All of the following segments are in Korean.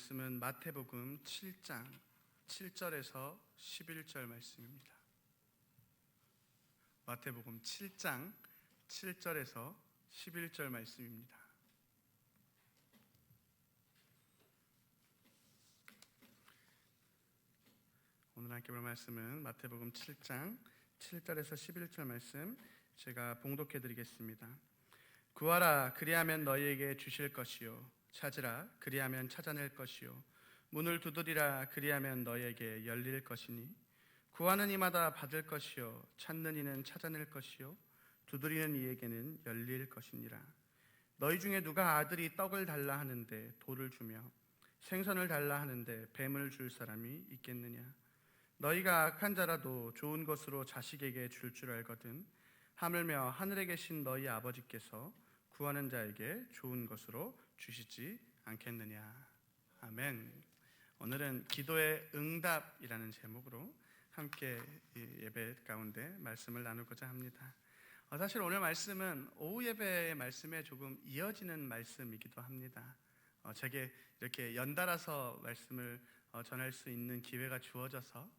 말씀은 마태복음 7장 7절에서 11절 말씀입니다. 마태복음 7장 7절에서 11절 말씀입니다. 오늘 함께 볼 말씀은 마태복음 7장 7절에서 11절 말씀, 제가 봉독해 드리겠습니다. 구하라, 그리하면 너희에게 주실 것이요, 찾으라, 그리하면 찾아낼 것이요, 문을 두드리라, 그리하면 너희에게 열릴 것이니, 구하는 이마다 받을 것이요, 찾는 이는 찾아낼 것이요, 두드리는 이에게는 열릴 것이니라. 너희 중에 누가 아들이 떡을 달라 하는데 돌을 주며, 생선을 달라 하는데 뱀을 줄 사람이 있겠느냐? 너희가 악한 자라도 좋은 것으로 자식에게 줄 줄 알거든 하물며 하늘에 계신 너희 아버지께서 구하는 자에게 좋은 것으로 주시지 않겠느냐. 아멘. 오늘은 기도의 응답이라는 제목으로 함께 예배 가운데 말씀을 나누고자 합니다. 사실 오늘 말씀은 오후 예배의 말씀에 조금 이어지는 말씀이기도 합니다. 제게 이렇게 연달아서 말씀을 전할 수 있는 기회가 주어져서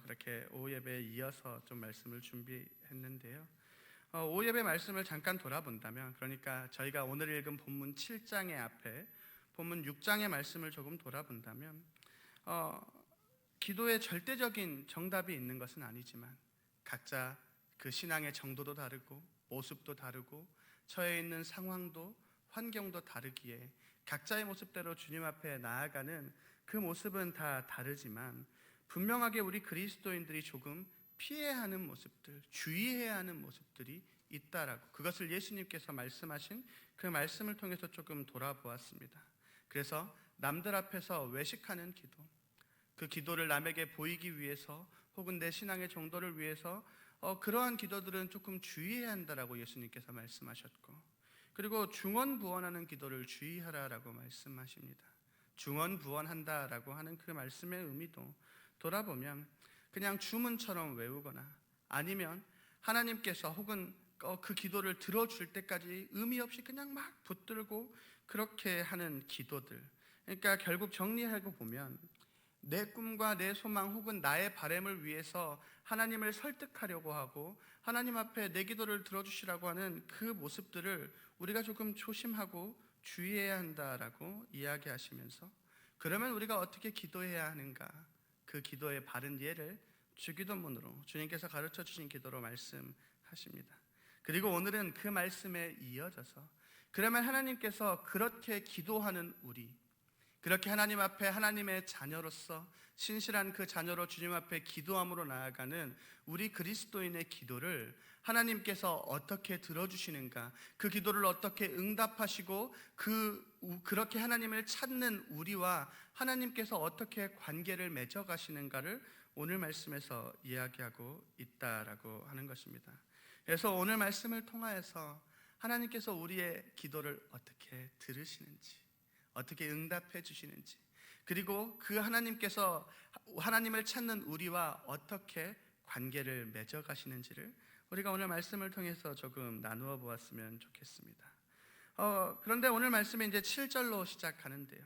그렇게 오후 예배에 이어서 좀 말씀을 준비했는데요. 오후 예배 말씀을 잠깐 돌아본다면, 그러니까 저희가 오늘 읽은 본문 7장의 앞에 본문 6장의 말씀을 조금 돌아본다면, 기도에 절대적인 정답이 있는 것은 아니지만 각자 그 신앙의 정도도 다르고 모습도 다르고 처해 있는 상황도 환경도 다르기에 각자의 모습대로 주님 앞에 나아가는 그 모습은 다 다르지만, 분명하게 우리 그리스도인들이 조금 피해야 하는 모습들, 주의해야 하는 모습들이 있다라고, 그것을 예수님께서 말씀하신 그 말씀을 통해서 조금 돌아보았습니다. 그래서 남들 앞에서 외식하는 기도, 그 기도를 남에게 보이기 위해서 혹은 내 신앙의 정도를 위해서 그러한 기도들은 조금 주의해야 한다라고 예수님께서 말씀하셨고, 그리고 중언부언하는 기도를 주의하라라고 말씀하십니다. 중언부언한다라고 하는 그 말씀의 의미도 돌아보면 그냥 주문처럼 외우거나 아니면 하나님께서 혹은 그 기도를 들어줄 때까지 의미 없이 그냥 막 붙들고 그렇게 하는 기도들, 그러니까 결국 정리하고 보면 내 꿈과 내 소망 혹은 나의 바람을 위해서 하나님을 설득하려고 하고 하나님 앞에 내 기도를 들어주시라고 하는 그 모습들을 우리가 조금 조심하고 주의해야 한다라고 이야기하시면서, 그러면 우리가 어떻게 기도해야 하는가, 그 기도의 바른 예를 주기도문으로 주님께서 가르쳐 주신 기도로 말씀하십니다. 그리고 오늘은 그 말씀에 이어져서, 그러면 하나님께서 그렇게 기도하는 우리, 그렇게 하나님 앞에 하나님의 자녀로서 신실한 그 자녀로 주님 앞에 기도함으로 나아가는 우리 그리스도인의 기도를 하나님께서 어떻게 들어주시는가, 그 기도를 어떻게 응답하시고 그렇게 하나님을 찾는 우리와 하나님께서 어떻게 관계를 맺어가시는가를 오늘 말씀에서 이야기하고 있다라고 하는 것입니다. 그래서 오늘 말씀을 통하여서 하나님께서 우리의 기도를 어떻게 들으시는지, 어떻게 응답해 주시는지, 그리고 그 하나님께서 하나님을 찾는 우리와 어떻게 관계를 맺어가시는지를 우리가 오늘 말씀을 통해서 조금 나누어 보았으면 좋겠습니다. 그런데 오늘 말씀이 이제 7절로 시작하는데요.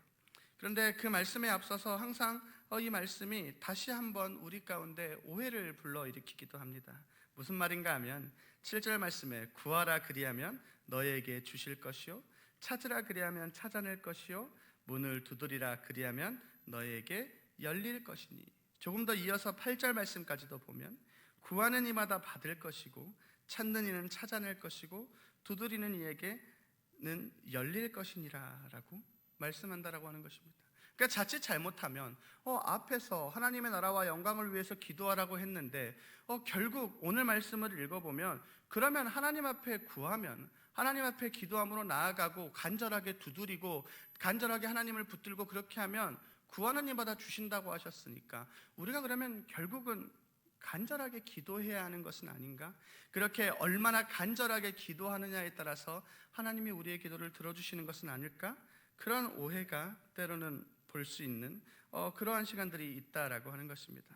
그런데 그 말씀에 앞서서 항상 이 말씀이 다시 한번 우리 가운데 오해를 불러일으키기도 합니다. 무슨 말인가 하면 7절 말씀에 구하라, 그리하면 너희에게 주실 것이요, 찾으라, 그리하면 찾아낼 것이요, 문을 두드리라, 그리하면 너희에게 열릴 것이니, 조금 더 이어서 8절 말씀까지도 보면 구하는 이마다 받을 것이고 찾는 이는 찾아낼 것이고 두드리는 이에게는 열릴 것이니라 라고 말씀한다라고 하는 것입니다. 그러니까 자칫 잘못하면 앞에서 하나님의 나라와 영광을 위해서 기도하라고 했는데 결국 오늘 말씀을 읽어보면, 그러면 하나님 앞에 구하면, 하나님 앞에 기도함으로 나아가고 간절하게 두드리고 간절하게 하나님을 붙들고 그렇게 하면 구하는 이마다 주신다고 하셨으니까 우리가 그러면 결국은 간절하게 기도해야 하는 것은 아닌가? 그렇게 얼마나 간절하게 기도하느냐에 따라서 하나님이 우리의 기도를 들어주시는 것은 아닐까? 그런 오해가 때로는 볼 수 있는 그러한 시간들이 있다라고 하는 것입니다.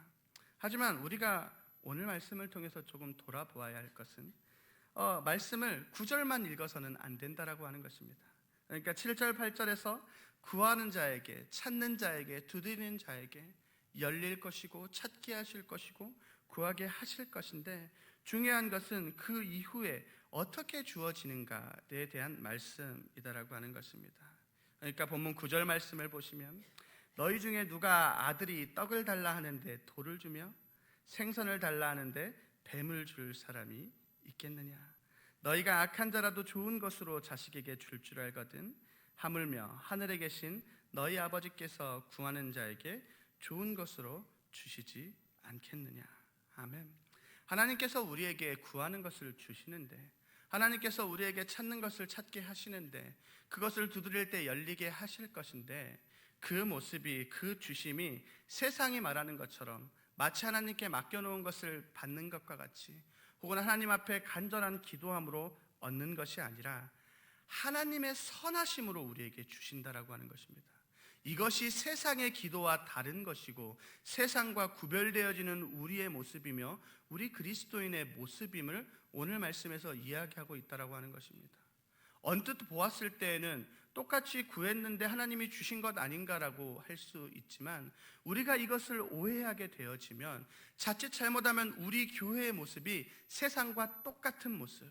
하지만 우리가 오늘 말씀을 통해서 조금 돌아보아야 할 것은 말씀을 9절만 읽어서는 안 된다라고 하는 것입니다. 그러니까 7절 8절에서 구하는 자에게, 찾는 자에게, 두드리는 자에게 열릴 것이고 찾게 하실 것이고 구하게 하실 것인데, 중요한 것은 그 이후에 어떻게 주어지는가에 대한 말씀이다라고 하는 것입니다. 그러니까 본문 9절 말씀을 보시면, 너희 중에 누가 아들이 떡을 달라 하는데 돌을 주며 생선을 달라 하는데 뱀을 줄 사람이 있겠느냐? 너희가 악한 자라도 좋은 것으로 자식에게 줄 알거든 하물며 하늘에 계신 너희 아버지께서 구하는 자에게 좋은 것으로 주시지 않겠느냐? 아멘. 하나님께서 우리에게 구하는 것을 주시는데, 하나님께서 우리에게 찾는 것을 찾게 하시는데, 그것을 두드릴 때 열리게 하실 것인데, 그 모습이, 그 주심이 세상이 말하는 것처럼 마치 하나님께 맡겨놓은 것을 받는 것과 같이, 혹은 하나님 앞에 간절한 기도함으로 얻는 것이 아니라 하나님의 선하심으로 우리에게 주신다라고 하는 것입니다. 이것이 세상의 기도와 다른 것이고 세상과 구별되어지는 우리의 모습이며 우리 그리스도인의 모습임을 오늘 말씀에서 이야기하고 있다라고 하는 것입니다. 언뜻 보았을 때에는 똑같이 구했는데 하나님이 주신 것 아닌가라고 할 수 있지만, 우리가 이것을 오해하게 되어지면 자칫 잘못하면 우리 교회의 모습이 세상과 똑같은 모습,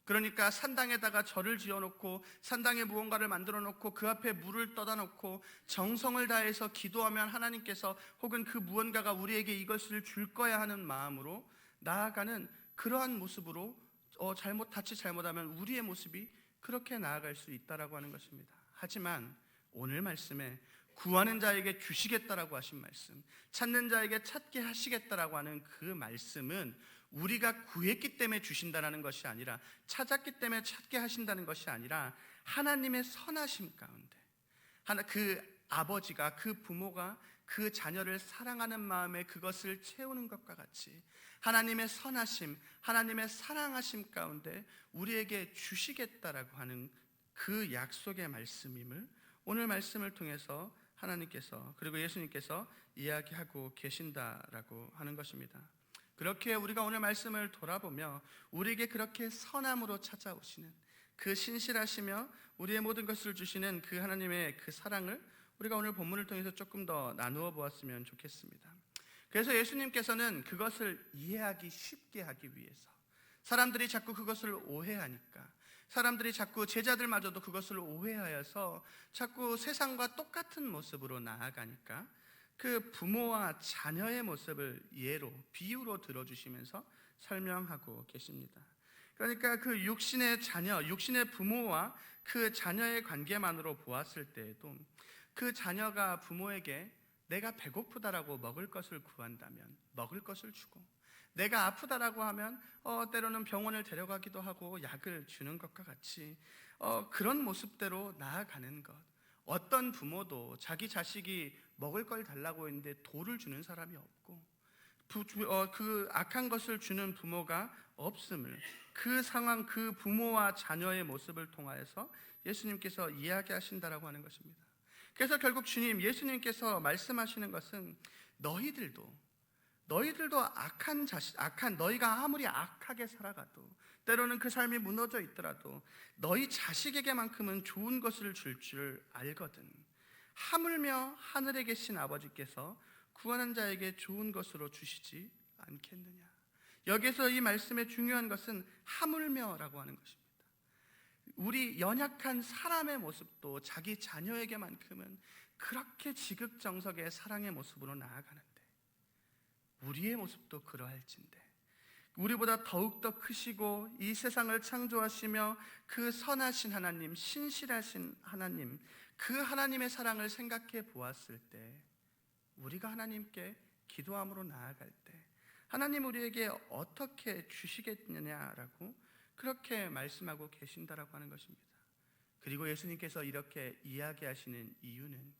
그러니까 산당에다가 절을 지어놓고 산당에 무언가를 만들어 놓고 그 앞에 물을 떠다 놓고 정성을 다해서 기도하면 하나님께서 혹은 그 무언가가 우리에게 이것을 줄 거야 하는 마음으로 나아가는 그러한 모습으로 자칫 잘못하면 우리의 모습이 그렇게 나아갈 수 있다라고 하는 것입니다. 하지만 오늘 말씀에 구하는 자에게 주시겠다라고 하신 말씀, 찾는 자에게 찾게 하시겠다라고 하는 그 말씀은 우리가 구했기 때문에 주신다는 것이 아니라, 찾았기 때문에 찾게 하신다는 것이 아니라 하나님의 선하심 가운데, 그 아버지가, 그 부모가 그 자녀를 사랑하는 마음에 그것을 채우는 것과 같이 하나님의 선하심, 하나님의 사랑하심 가운데 우리에게 주시겠다라고 하는 그 약속의 말씀임을 오늘 말씀을 통해서 하나님께서, 그리고 예수님께서 이야기하고 계신다라고 하는 것입니다. 그렇게 우리가 오늘 말씀을 돌아보며 우리에게 그렇게 선함으로 찾아오시는 그 신실하시며 우리의 모든 것을 주시는 그 하나님의 그 사랑을 우리가 오늘 본문을 통해서 조금 더 나누어 보았으면 좋겠습니다. 그래서 예수님께서는 그것을 이해하기 쉽게 하기 위해서, 사람들이 자꾸 그것을 오해하니까, 사람들이 자꾸, 제자들마저도 그것을 오해하여서 자꾸 세상과 똑같은 모습으로 나아가니까 그 부모와 자녀의 모습을 예로, 비유로 들어주시면서 설명하고 계십니다. 그러니까 그 육신의 자녀, 육신의 부모와 그 자녀의 관계만으로 보았을 때에도 그 자녀가 부모에게 내가 배고프다라고 먹을 것을 구한다면 먹을 것을 주고, 내가 아프다라고 하면 때로는 병원을 데려가기도 하고 약을 주는 것과 같이 그런 모습대로 나아가는 것. 어떤 부모도 자기 자식이 먹을 걸 달라고 했는데 돌을 주는 사람이 없고, 그 악한 것을 주는 부모가 없음을, 그 상황, 그 부모와 자녀의 모습을 통하여서 예수님께서 이야기하신다라고 하는 것입니다. 그래서 결국 예수님께서 말씀하시는 것은 너희들도 악한 너희가 아무리 악하게 살아가도, 때로는 그 삶이 무너져 있더라도 너희 자식에게만큼은 좋은 것을 줄 알거든. 하물며 하늘에 계신 아버지께서 구하는 자에게 좋은 것으로 주시지 않겠느냐. 여기서 이 말씀의 중요한 것은 하물며라고 하는 것입니다. 우리 연약한 사람의 모습도 자기 자녀에게만큼은 그렇게 지극정석의 사랑의 모습으로 나아가는데, 우리의 모습도 그러할진대 우리보다 더욱더 크시고 이 세상을 창조하시며 그 선하신 하나님, 신실하신 하나님, 그 하나님의 사랑을 생각해 보았을 때, 우리가 하나님께 기도함으로 나아갈 때 하나님 우리에게 어떻게 주시겠느냐라고 그렇게 말씀하고 계신다라고 하는 것입니다. 그리고 예수님께서 이렇게 이야기하시는 이유는,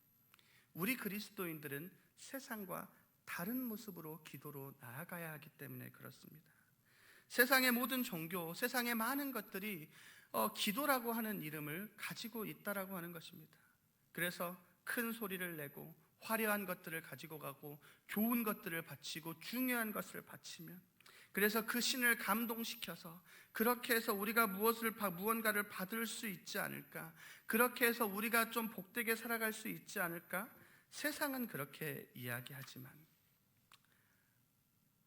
우리 그리스도인들은 세상과 다른 모습으로 기도로 나아가야 하기 때문에 그렇습니다. 세상의 모든 종교, 세상의 많은 것들이 기도라고 하는 이름을 가지고 있다라고 하는 것입니다. 그래서 큰 소리를 내고 화려한 것들을 가지고 가고 좋은 것들을 바치고 중요한 것을 바치면 그래서 그 신을 감동시켜서 그렇게 해서 우리가 무언가를 받을 수 있지 않을까, 그렇게 해서 우리가 좀 복되게 살아갈 수 있지 않을까, 세상은 그렇게 이야기하지만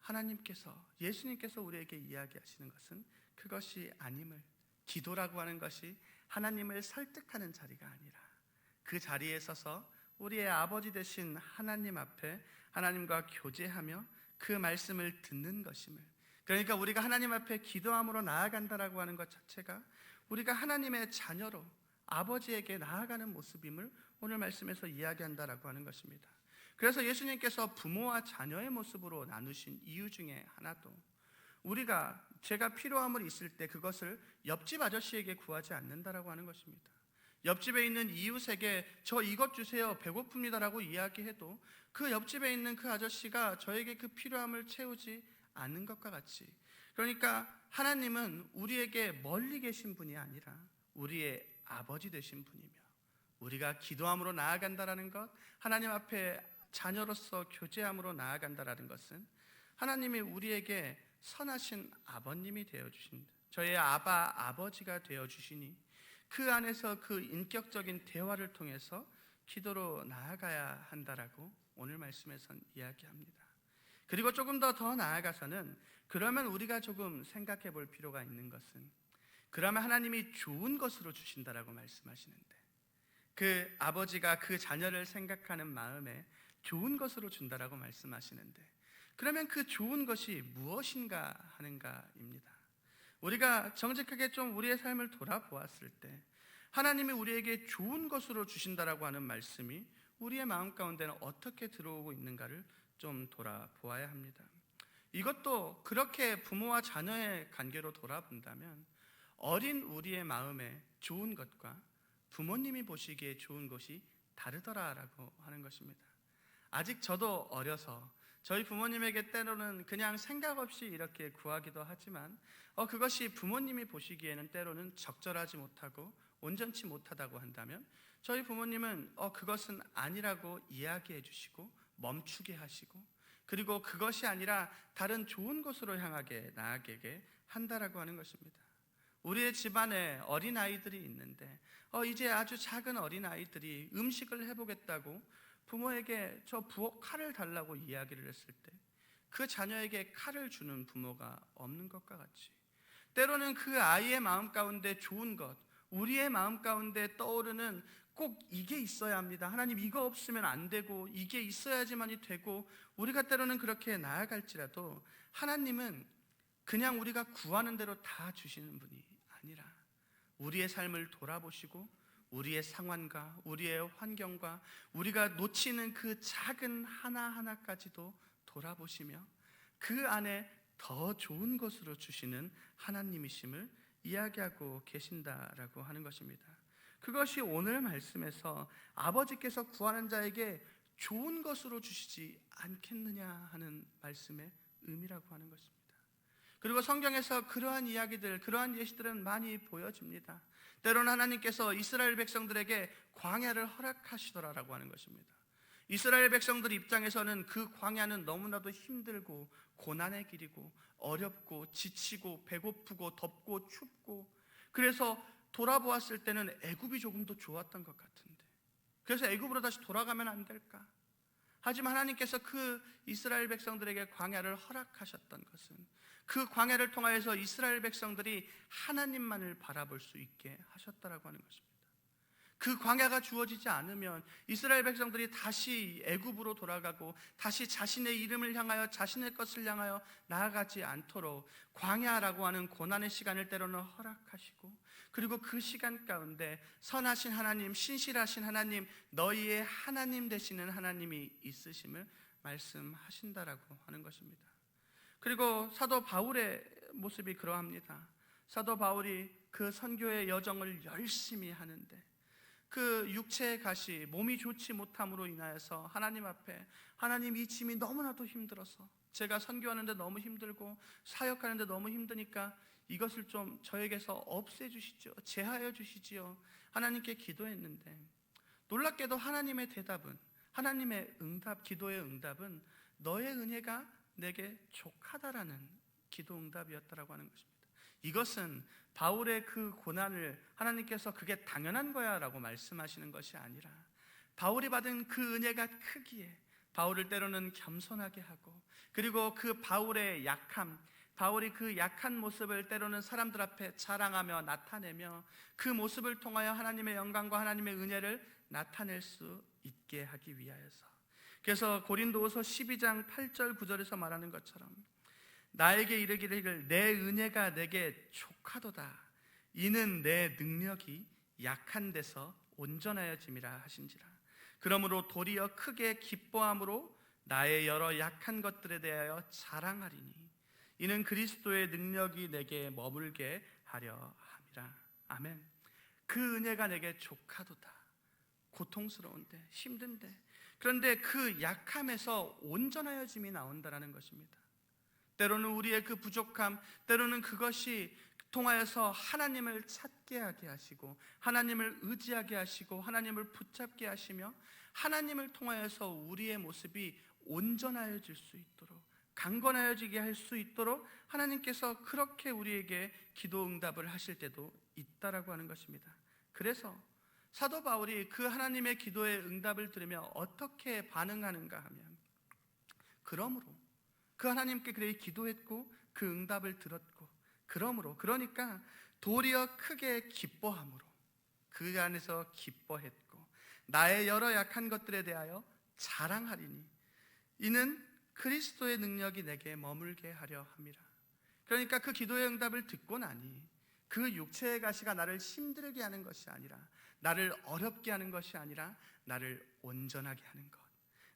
하나님께서, 예수님께서 우리에게 이야기하시는 것은 그것이 아님을, 기도라고 하는 것이 하나님을 설득하는 자리가 아니라 그 자리에 서서 우리의 아버지 되신 하나님 앞에 하나님과 교제하며 그 말씀을 듣는 것임을, 그러니까 우리가 하나님 앞에 기도함으로 나아간다라고 하는 것 자체가 우리가 하나님의 자녀로 아버지에게 나아가는 모습임을 오늘 말씀에서 이야기한다라고 하는 것입니다. 그래서 예수님께서 부모와 자녀의 모습으로 나누신 이유 중에 하나도 제가 필요함을 있을 때 그것을 옆집 아저씨에게 구하지 않는다라고 하는 것입니다. 옆집에 있는 이웃에게 저 이것 주세요, 배고픕니다라고 이야기해도 그 옆집에 있는 그 아저씨가 저에게 그 필요함을 채우지 않는 것과 같이, 그러니까 하나님은 우리에게 멀리 계신 분이 아니라 우리의 아버지 되신 분이며, 우리가 기도함으로 나아간다라는 것, 하나님 앞에 자녀로서 교제함으로 나아간다라는 것은 하나님이 우리에게 선하신 아버님이 되어주신, 저의 아버지가 되어주시니 그 안에서 그 인격적인 대화를 통해서 기도로 나아가야 한다라고 오늘 말씀에선 이야기합니다. 그리고 조금 더 나아가서는, 그러면 우리가 조금 생각해 볼 필요가 있는 것은, 그러면 하나님이 좋은 것으로 주신다라고 말씀하시는데, 그 아버지가 그 자녀를 생각하는 마음에 좋은 것으로 준다라고 말씀하시는데, 그러면 그 좋은 것이 무엇인가 하는가입니다. 우리가 정직하게 좀 우리의 삶을 돌아보았을 때 하나님이 우리에게 좋은 것으로 주신다라고 하는 말씀이 우리의 마음 가운데는 어떻게 들어오고 있는가를 좀 돌아보아야 합니다. 이것도 그렇게 부모와 자녀의 관계로 돌아본다면 어린 우리의 마음에 좋은 것과 부모님이 보시기에 좋은 것이 다르더라라고 하는 것입니다. 아직 저도 어려서 저희 부모님에게 때로는 그냥 생각 없이 이렇게 구하기도 하지만 그것이 부모님이 보시기에는 때로는 적절하지 못하고 온전치 못하다고 한다면 저희 부모님은 그것은 아니라고 이야기해 주시고 멈추게 하시고, 그리고 그것이 아니라 다른 좋은 곳으로 향하게 나아가게 한다라고 하는 것입니다. 우리의 집안에 어린아이들이 있는데 이제 아주 작은 어린아이들이 음식을 해보겠다고 부모에게 저 부엌 칼을 달라고 이야기를 했을 때 그 자녀에게 칼을 주는 부모가 없는 것과 같이, 때로는 그 아이의 마음 가운데 좋은 것, 우리의 마음 가운데 떠오르는 꼭 이게 있어야 합니다, 하나님 이거 없으면 안 되고 이게 있어야지만이 되고, 우리가 때로는 그렇게 나아갈지라도 하나님은 그냥 우리가 구하는 대로 다 주시는 분이 아니라 우리의 삶을 돌아보시고 우리의 상황과 우리의 환경과 우리가 놓치는 그 작은 하나하나까지도 돌아보시며 그 안에 더 좋은 것으로 주시는 하나님이심을 이야기하고 계신다라고 하는 것입니다. 그것이 오늘 말씀에서 아버지께서 구하는 자에게 좋은 것으로 주시지 않겠느냐 하는 말씀의 의미라고 하는 것입니다. 그리고 성경에서 그러한 이야기들, 그러한 예시들은 많이 보여집니다. 때로는 하나님께서 이스라엘 백성들에게 광야를 허락하시더라라고 하는 것입니다. 이스라엘 백성들 입장에서는 그 광야는 너무나도 힘들고 고난의 길이고 어렵고 지치고 배고프고 덥고 춥고, 그래서 돌아보았을 때는 애굽이 조금 더 좋았던 것 같은데, 그래서 애굽으로 다시 돌아가면 안 될까? 하지만 하나님께서 그 이스라엘 백성들에게 광야를 허락하셨던 것은 그 광야를 통하여서 이스라엘 백성들이 하나님만을 바라볼 수 있게 하셨다라고 하는 것입니다. 그 광야가 주어지지 않으면 이스라엘 백성들이 다시 애굽으로 돌아가고 다시 자신의 이름을 향하여 자신의 것을 향하여 나아가지 않도록 광야라고 하는 고난의 시간을 때로는 허락하시고, 그리고 그 시간 가운데 선하신 하나님, 신실하신 하나님, 너희의 하나님 되시는 하나님이 있으심을 말씀하신다라고 하는 것입니다. 그리고 사도 바울의 모습이 그러합니다. 사도 바울이 그 선교의 여정을 열심히 하는데 그 육체의 가시, 몸이 좋지 못함으로 인하여서 하나님 앞에, 하나님 이 짐이 너무나도 힘들어서 제가 선교하는데 너무 힘들고 사역하는데 너무 힘드니까 이것을 좀 저에게서 없애주시죠, 제하여 주시지요, 하나님께 기도했는데 놀랍게도 하나님의 대답은, 하나님의 응답, 기도의 응답은 너의 은혜가 내게 족하다라는 기도 응답이었다라고 하는 것입니다. 이것은 바울의 그 고난을 하나님께서 그게 당연한 거야 라고 말씀하시는 것이 아니라 바울이 받은 그 은혜가 크기에 바울을 때로는 겸손하게 하고, 그리고 그 바울의 약함, 바울이 그 약한 모습을 때로는 사람들 앞에 자랑하며 나타내며 그 모습을 통하여 하나님의 영광과 하나님의 은혜를 나타낼 수 있게 하기 위하여서, 그래서 고린도후서 12장 8절 9절에서 말하는 것처럼 나에게 이르기를 내 은혜가 내게 족하도다, 이는 내 능력이 약한 데서 온전하여짐이라 하신지라. 그러므로 도리어 크게 기뻐함으로 나의 여러 약한 것들에 대하여 자랑하리니 이는 그리스도의 능력이 내게 머물게 하려 함이라. 아멘. 그 은혜가 내게 족하도다. 고통스러운데, 힘든데, 그런데 그 약함에서 온전하여짐이 나온다라는 것입니다. 때로는 우리의 그 부족함, 때로는 그것이 통하여서 하나님을 찾게 하게 하시고 하나님을 의지하게 하시고 하나님을 붙잡게 하시며 하나님을 통하여서 우리의 모습이 온전하여질 수 있도록, 강건하여지게 할 수 있도록 하나님께서 그렇게 우리에게 기도 응답을 하실 때도 있다라고 하는 것입니다. 그래서 사도 바울이 그 하나님의 기도의 응답을 들으며 어떻게 반응하는가 하면, 그러므로 그 하나님께 그래 기도했고 그 응답을 들었고, 그러니까 도리어 크게 기뻐함으로 그 안에서 기뻐했고 나의 여러 약한 것들에 대하여 자랑하리니 이는 그리스도의 능력이 내게 머물게 하려 함이라. 그러니까 그 기도의 응답을 듣고 나니 그 육체의 가시가 나를 힘들게 하는 것이 아니라, 나를 어렵게 하는 것이 아니라 나를 온전하게 하는 것,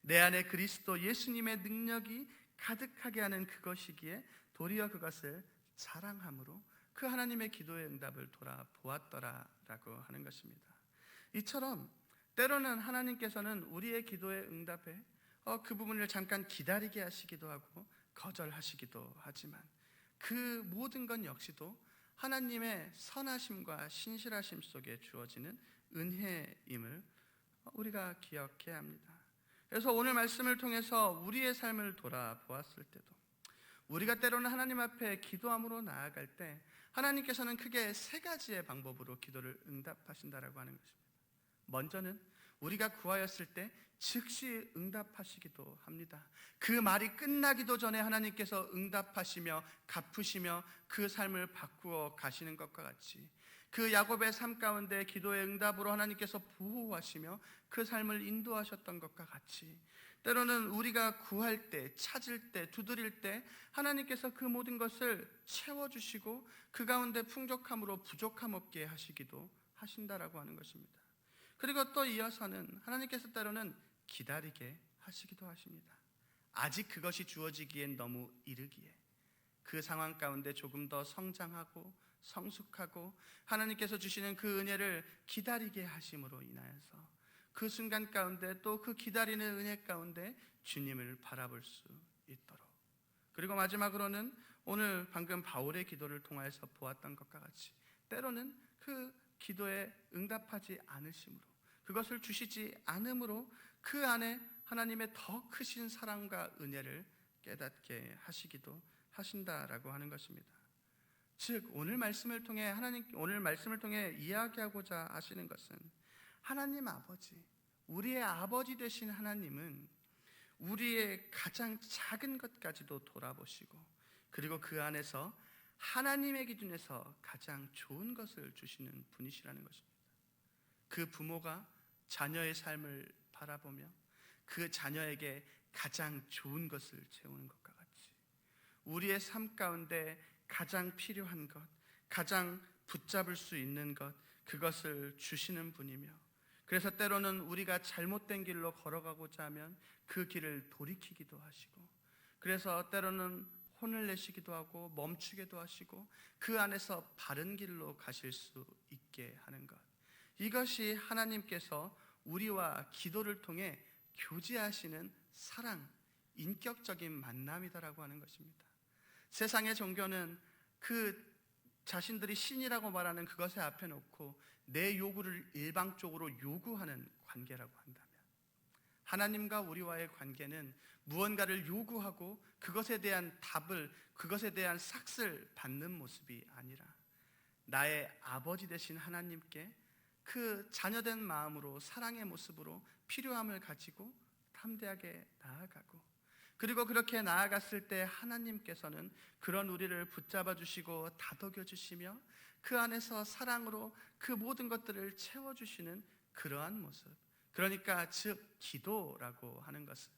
내 안에 그리스도 예수님의 능력이 가득하게 하는 그것이기에 도리어 그것을 자랑함으로 그 하나님의 기도의 응답을 돌아보았더라라고 하는 것입니다. 이처럼 때로는 하나님께서는 우리의 기도의 응답에 그 부분을 잠깐 기다리게 하시기도 하고 거절하시기도 하지만 그 모든 건 역시도 하나님의 선하심과 신실하심 속에 주어지는 은혜임을 우리가 기억해야 합니다. 그래서 오늘 말씀을 통해서 우리의 삶을 돌아보았을 때도 우리가 때로는 하나님 앞에 기도함으로 나아갈 때 하나님께서는 크게 세 가지의 방법으로 기도를 응답하신다라고 하는 것입니다. 먼저는 우리가 구하였을 때 즉시 응답하시기도 합니다. 그 말이 끝나기도 전에 하나님께서 응답하시며 갚으시며 그 삶을 바꾸어 가시는 것과 같이, 그 야곱의 삶 가운데 기도의 응답으로 하나님께서 보호하시며 그 삶을 인도하셨던 것과 같이, 때로는 우리가 구할 때, 찾을 때, 두드릴 때 하나님께서 그 모든 것을 채워주시고 그 가운데 풍족함으로 부족함 없게 하시기도 하신다라고 하는 것입니다. 그리고 또 이어서는 하나님께서 때로는 기다리게 하시기도 하십니다. 아직 그것이 주어지기엔 너무 이르기에 그 상황 가운데 조금 더 성장하고 성숙하고 하나님께서 주시는 그 은혜를 기다리게 하심으로 인하여서 그 순간 가운데 또 그 기다리는 은혜 가운데 주님을 바라볼 수 있도록, 그리고 마지막으로는 오늘 방금 바울의 기도를 통하여서 보았던 것과 같이 때로는 그 기도에 응답하지 않으심으로, 그것을 주시지 않음으로 그 안에 하나님의 더 크신 사랑과 은혜를 깨닫게 하시기도 하신다라고 하는 것입니다. 즉 오늘 말씀을 통해 이야기하고자 하시는 것은, 하나님 아버지, 우리의 아버지 되신 하나님은 우리의 가장 작은 것까지도 돌아보시고, 그리고 그 안에서 하나님의 기준에서 가장 좋은 것을 주시는 분이시라는 것입니다. 그 부모가 자녀의 삶을 바라보며 그 자녀에게 가장 좋은 것을 채우는 것과 같이 우리의 삶 가운데 가장 필요한 것, 가장 붙잡을 수 있는 것, 그것을 주시는 분이며, 그래서 때로는 우리가 잘못된 길로 걸어가고자 하면 그 길을 돌이키기도 하시고, 그래서 때로는 혼을 내시기도 하고 멈추기도 하시고 그 안에서 바른 길로 가실 수 있게 하는 것, 이것이 하나님께서 우리와 기도를 통해 교제하시는 사랑, 인격적인 만남이다라고 하는 것입니다. 세상의 종교는 그 자신들이 신이라고 말하는 그것에 앞에 놓고 내 요구를 일방적으로 요구하는 관계라고 한다면, 하나님과 우리와의 관계는 무언가를 요구하고 그것에 대한 답을, 그것에 대한 삭을 받는 모습이 아니라 나의 아버지 되신 하나님께 그 자녀된 마음으로, 사랑의 모습으로 필요함을 가지고 담대하게 나아가고, 그리고 그렇게 나아갔을 때 하나님께서는 그런 우리를 붙잡아 주시고 다독여 주시며 그 안에서 사랑으로 그 모든 것들을 채워주시는 그러한 모습. 그러니까 즉 기도라고 하는 것은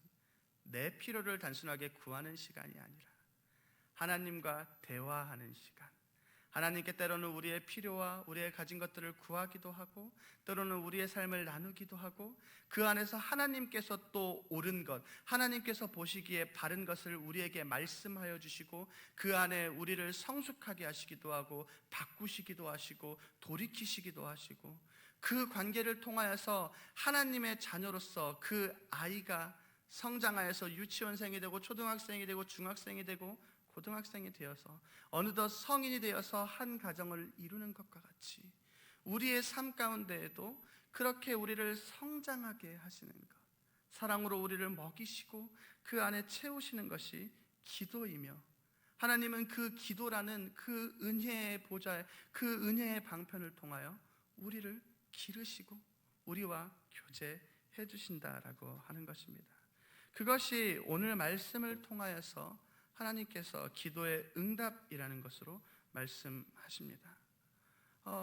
내 필요를 단순하게 구하는 시간이 아니라 하나님과 대화하는 시간, 하나님께 때로는 우리의 필요와 우리의 가진 것들을 구하기도 하고, 때로는 우리의 삶을 나누기도 하고, 그 안에서 하나님께서 또 옳은 것, 하나님께서 보시기에 바른 것을 우리에게 말씀하여 주시고, 그 안에 우리를 성숙하게 하시기도 하고, 바꾸시기도 하시고, 돌이키시기도 하시고, 그 관계를 통하여서 하나님의 자녀로서 그 아이가 성장하여서 유치원생이 되고 초등학생이 되고 중학생이 되고 고등학생이 되어서 어느덧 성인이 되어서 한 가정을 이루는 것과 같이 우리의 삶 가운데에도 그렇게 우리를 성장하게 하시는 것, 사랑으로 우리를 먹이시고 그 안에 채우시는 것이 기도이며, 하나님은 그 기도라는 그 은혜의 보좌, 그 은혜의 방편을 통하여 우리를 기르시고 우리와 교제해 주신다라고 하는 것입니다. 그것이 오늘 말씀을 통하여서 하나님께서 기도의 응답이라는 것으로 말씀하십니다.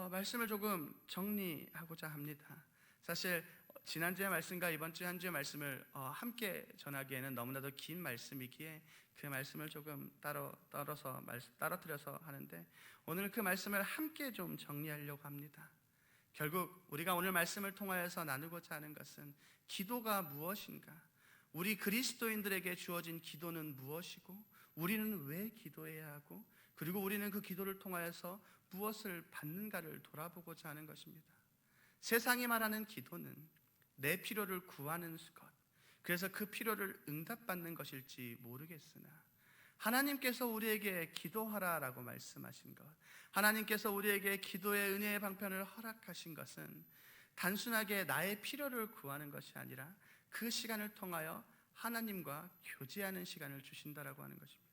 말씀을 조금 정리하고자 합니다. 사실 지난주의 말씀과 이번 주 한 주의 말씀을 함께 전하기에는 너무나도 긴 말씀이기에 그 말씀을 조금 따로뜨려서 하는데, 오늘 그 말씀을 함께 좀 정리하려고 합니다. 결국 우리가 오늘 말씀을 통하여서 나누고자 하는 것은 기도가 무엇인가, 우리 그리스도인들에게 주어진 기도는 무엇이고 우리는 왜 기도해야 하고, 그리고 우리는 그 기도를 통하여서 무엇을 받는가를 돌아보고자 하는 것입니다. 세상이 말하는 기도는 내 필요를 구하는 것, 그래서 그 필요를 응답받는 것일지 모르겠으나 하나님께서 우리에게 기도하라라고 말씀하신 것, 하나님께서 우리에게 기도의 은혜의 방편을 허락하신 것은 단순하게 나의 필요를 구하는 것이 아니라 그 시간을 통하여 하나님과 교제하는 시간을 주신다라고 하는 것입니다.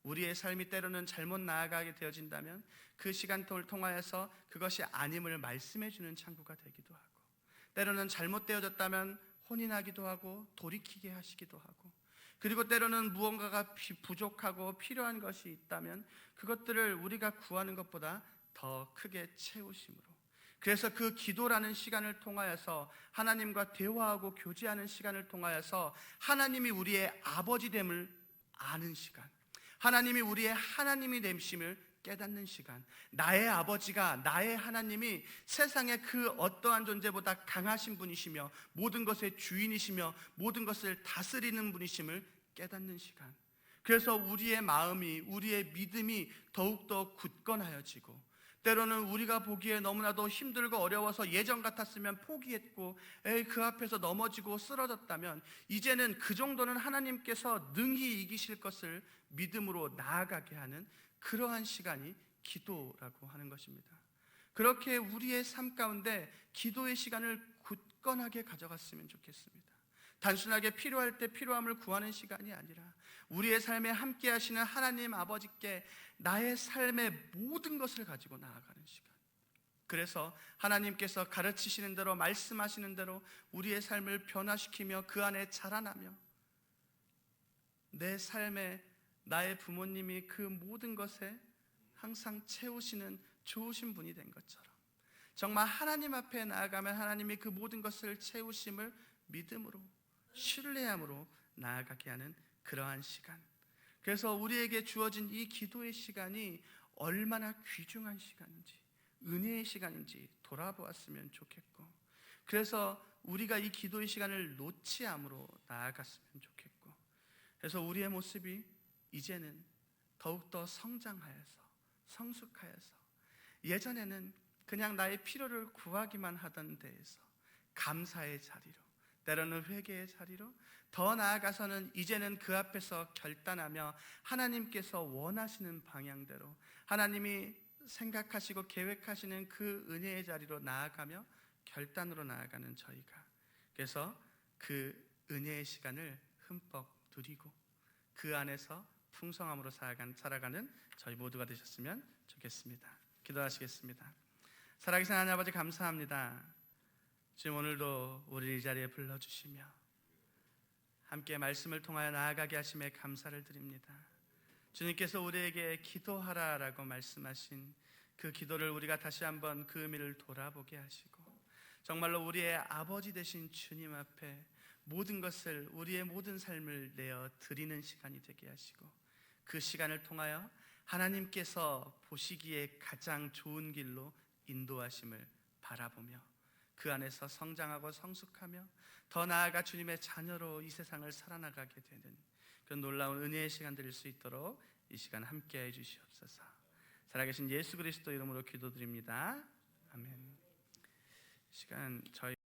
우리의 삶이 때로는 잘못 나아가게 되어진다면 그 시간을 통하여서 그것이 아님을 말씀해 주는 창구가 되기도 하고, 때로는 잘못되어졌다면 혼인하기도 하고 돌이키게 하시기도 하고, 그리고 때로는 무언가가 부족하고 필요한 것이 있다면 그것들을 우리가 구하는 것보다 더 크게 채우심으로, 그래서 그 기도라는 시간을 통하여서 하나님과 대화하고 교제하는 시간을 통하여서 하나님이 우리의 아버지됨을 아는 시간, 하나님이 우리의 하나님이 됨심을 깨닫는 시간, 나의 아버지가, 나의 하나님이 세상의 그 어떠한 존재보다 강하신 분이시며 모든 것의 주인이시며 모든 것을 다스리는 분이심을 깨닫는 시간, 그래서 우리의 마음이, 우리의 믿음이 더욱더 굳건하여지고, 때로는 우리가 보기에 너무나도 힘들고 어려워서 예전 같았으면 포기했고 그 앞에서 넘어지고 쓰러졌다면 이제는 그 정도는 하나님께서 능히 이기실 것을 믿음으로 나아가게 하는 그러한 시간이 기도라고 하는 것입니다. 그렇게 우리의 삶 가운데 기도의 시간을 굳건하게 가져갔으면 좋겠습니다. 단순하게 필요할 때 필요함을 구하는 시간이 아니라 우리의 삶에 함께 하시는 하나님 아버지께 나의 삶의 모든 것을 가지고 나아가는 시간, 그래서 하나님께서 가르치시는 대로, 말씀하시는 대로 우리의 삶을 변화시키며 그 안에 자라나며, 내 삶에 나의 부모님이 그 모든 것에 항상 채우시는 좋으신 분이 된 것처럼 정말 하나님 앞에 나아가면 하나님이 그 모든 것을 채우심을 믿음으로, 신뢰함으로 나아가게 하는 그러한 시간, 그래서 우리에게 주어진 이 기도의 시간이 얼마나 귀중한 시간인지, 은혜의 시간인지 돌아보았으면 좋겠고, 그래서 우리가 이 기도의 시간을 놓지 않으로 나아갔으면 좋겠고, 그래서 우리의 모습이 이제는 더욱더 성장하여서 성숙하여서 예전에는 그냥 나의 필요를 구하기만 하던 데에서 감사의 자리로, 때로는 회개의 자리로, 더 나아가서는 이제는 그 앞에서 결단하며 하나님께서 원하시는 방향대로 하나님이 생각하시고 계획하시는 그 은혜의 자리로 나아가며 결단으로 나아가는 저희가, 그래서 그 은혜의 시간을 흠뻑 누리고 그 안에서 풍성함으로 살아가는 저희 모두가 되셨으면 좋겠습니다. 기도하시겠습니다. 살아계신 하나님 아버지, 감사합니다. 지금 오늘도 우리 이 자리에 불러주시며 함께 말씀을 통하여 나아가게 하심에 감사를 드립니다. 주님께서 우리에게 기도하라라고 말씀하신 그 기도를 우리가 다시 한번 그 의미를 돌아보게 하시고, 정말로 우리의 아버지 되신 주님 앞에 모든 것을, 우리의 모든 삶을 내어 드리는 시간이 되게 하시고, 그 시간을 통하여 하나님께서 보시기에 가장 좋은 길로 인도하심을 바라보며 그 안에서 성장하고 성숙하며 더 나아가 주님의 자녀로 이 세상을 살아나가게 되는 그런 놀라운 은혜의 시간 드릴 수 있도록 이 시간 함께해 주시옵소서. 살아계신 예수 그리스도 이름으로 기도드립니다. 아멘. 시간 저희